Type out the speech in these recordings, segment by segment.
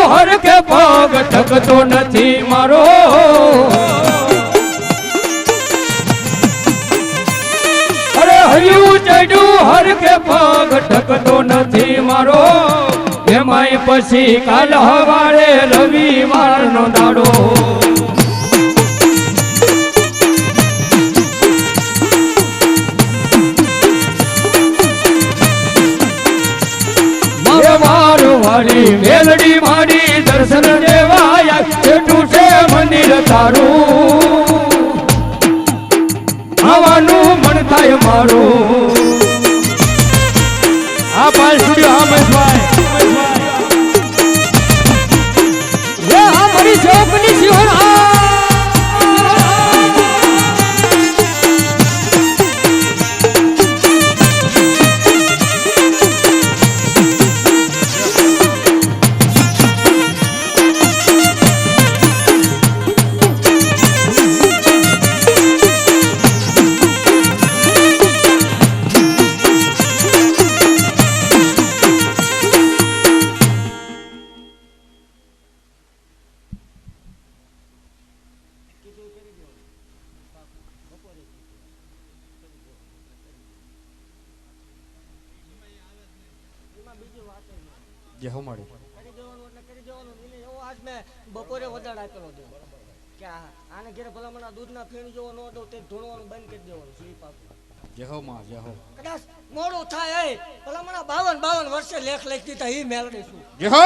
હર કે પગ ઠકતો નથી મારો અરે હરિયું ચડ્યું હર કે પગ ઠકતો નથી મારો એમાંય પછી કાલ હવારે રવિવારનો દાડો વારી મેલડી મારી દર્શન દેવાય કેટલું છે મંદિર તારું આવવાનું મન થાય મારું આ પાલ સ્ટુડિયો હા મહેશભાઈ હા મારી ચોકની સિંહણ બપોરે વધારે આપેલો દે કે આને ઘરે ભલામણ દૂધના ફેણ જેવો ન દો તે ધોણવાનું બંધ કરી દેવાનું સ્લીપ આપો જેહો માં જેહો કદાચ મોડું થાય એ ભલામણ 52 વર્ષે લેખ લખી દીધા ઈ મેળડી છું જેહો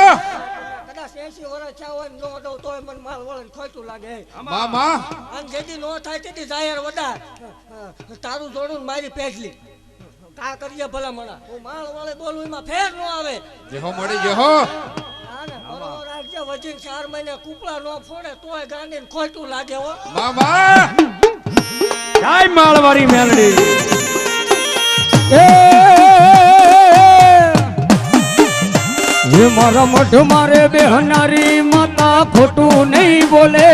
કદાચ 80 વર્ષ થયા હોય ન દો તોય મન માલ વળન ખોટું લાગે મામા અને જેદી નો થાય તેદી જાહેર વડા તારું જોડું મારી પેજલી કા કરીએ ભલામણ હું માલ વાળે બોલું એમાં ફેર ન આવે જેહો મળી જેહો વજન 4 મહિને કુપડા નો ફોડે તોય ગાંડી ને ખોટું લાગે હો મામા જય માળવારી મેલડી એ મારા મઠ મારે બેહનારી માતા ખોટું નહીં બોલે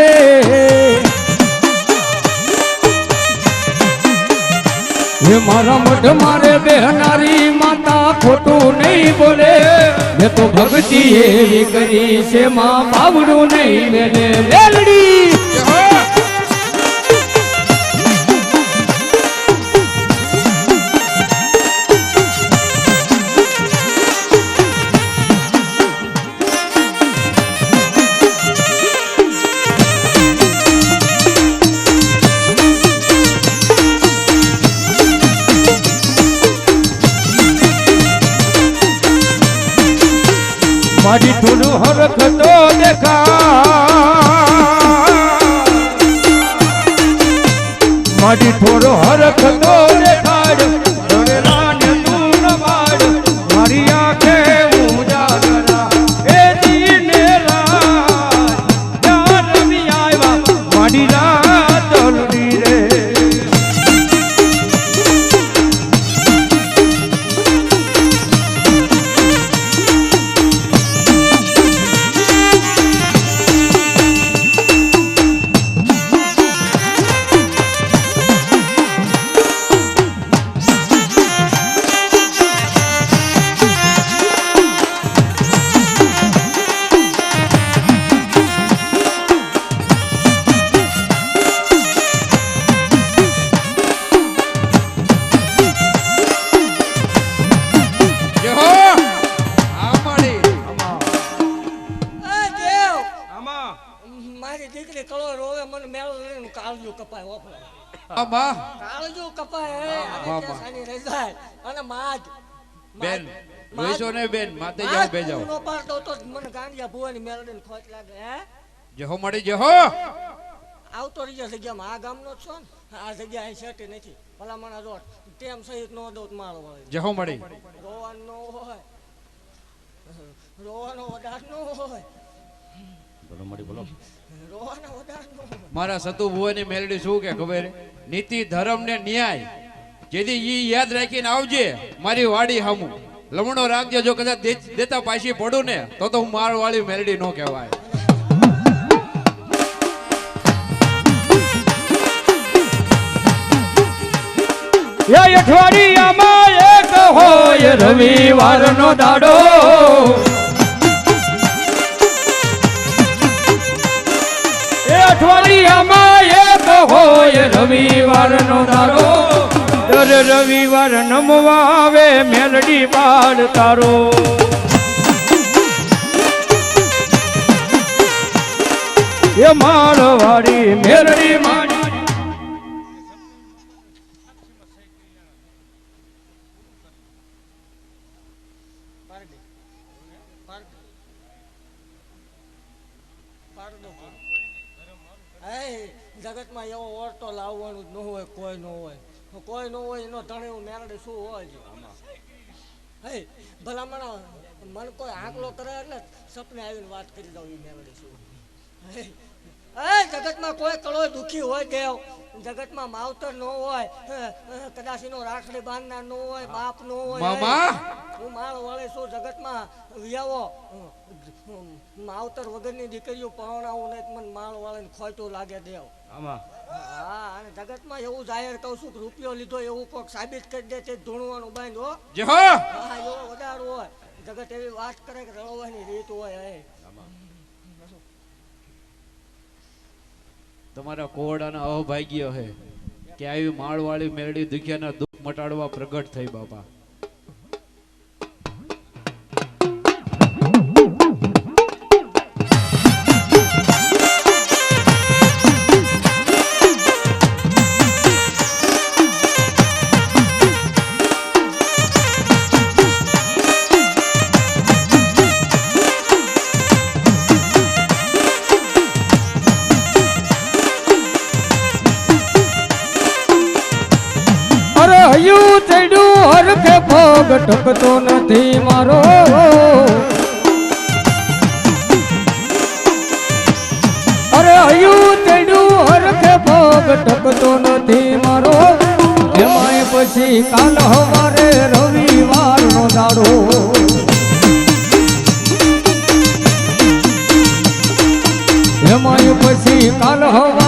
એ મારા મઠ મારે બેહનારી માતા ખોટું નહીં બોલે મેં તો ભક્તિ એવી કરી છે માં બાવડું નહીં મેલે મેલડી મારી થોડું હરખ તો દેખા મારી થોડો હરખ તો દેખાડ ધરેલાને તું નવાડ મારી આંખે ઉજાગરા એ દીને રાત યાર રમી આવ્યા મારી રાત ચલડી રે બેન રોઈસો ને બેન માતે જાવ બેજાવ નો પાડતો તો મને ગાંડિયા ભુવાની મેલડીને ખોટ લાગે હે જેહો મળી જેહો આવતો રીજો જગ્યામાં આ ગામનો છો ને આ જગ્યા અહીં સેટી નથી ભલામણા રોડ તેમ સહિત નો દોત માળો હોય જેહો મળી રોવાનો હોય રોવાનો વધાર નો હોય બોલો મળી બોલો રોવાનો વધાર નો મારા સતુ ભુવાની મેલડી શું કે ખબર નીતિ ધર્મ ને ન્યાય જેથી ઈ યાદ રાખીને આવજે મારી વાડી હામું લમણો રાખજે જો કદાચ દેતા પાછી પડું ને તો હું માર વાળી મેલડી નો કહેવાય અઠવાડિયામાં એક હોય રવિવારનો દાડો અઠવાડિયામાં એક હોય રવિવારનો દાડો દર રવિવાર નમવા આવે મેલડી બાળ તારો એ માળવાડી મેલડી માડી જગતમાં એવો ઓરતો લાવવાનું જ ન હોય કોઈ ન હોય કોઈ ન હોય એનો ધણે એવું મેરડે શું હોય છે હે ભલામણ મન કોઈ આંકલો કરે એટલે સપને આવીને વાત કરી દઉં એ મેરડે શું હે જગતમાં કોઈ કળો દુખી હોય દેવ જગતમાં માવતર ન હોય કદાચ એનો રાખડી બાંધનાર ન હોય બાપ ન હોય મામા હું માળ વળે છું જગતમાં વિયાવો માવતર વગરની દીકરીઓ પરણાવું નહીં મને માળ વાળે ખોટું લાગે દેવ હા અને જગતમાં એવું જાહેર કહું છું કે રૂપિયો લીધો એવું કોઈક સાબિત કરી દે તે ધૂણવાનું બંધ હો હા એવો વધારો હોય જગત એવી વાત કરે કે રળવાની રીત હોય હે તમારા કોવડાના અભાગ્ય હે કે આવી માળવાળી મેરડી દુખિયાના દુઃખ મટાડવા પ્રગટ થઈ બાપા હયું ચડ્યું હરખે ભોગ ટકતો નથી મારો અરે હયું ચડ્યું હરખે ભોગ ટકતો નથી મારો એમાંય પછી કાલ હવારે રવિવારનો દાડો એમાંય પછી કાલ હવારે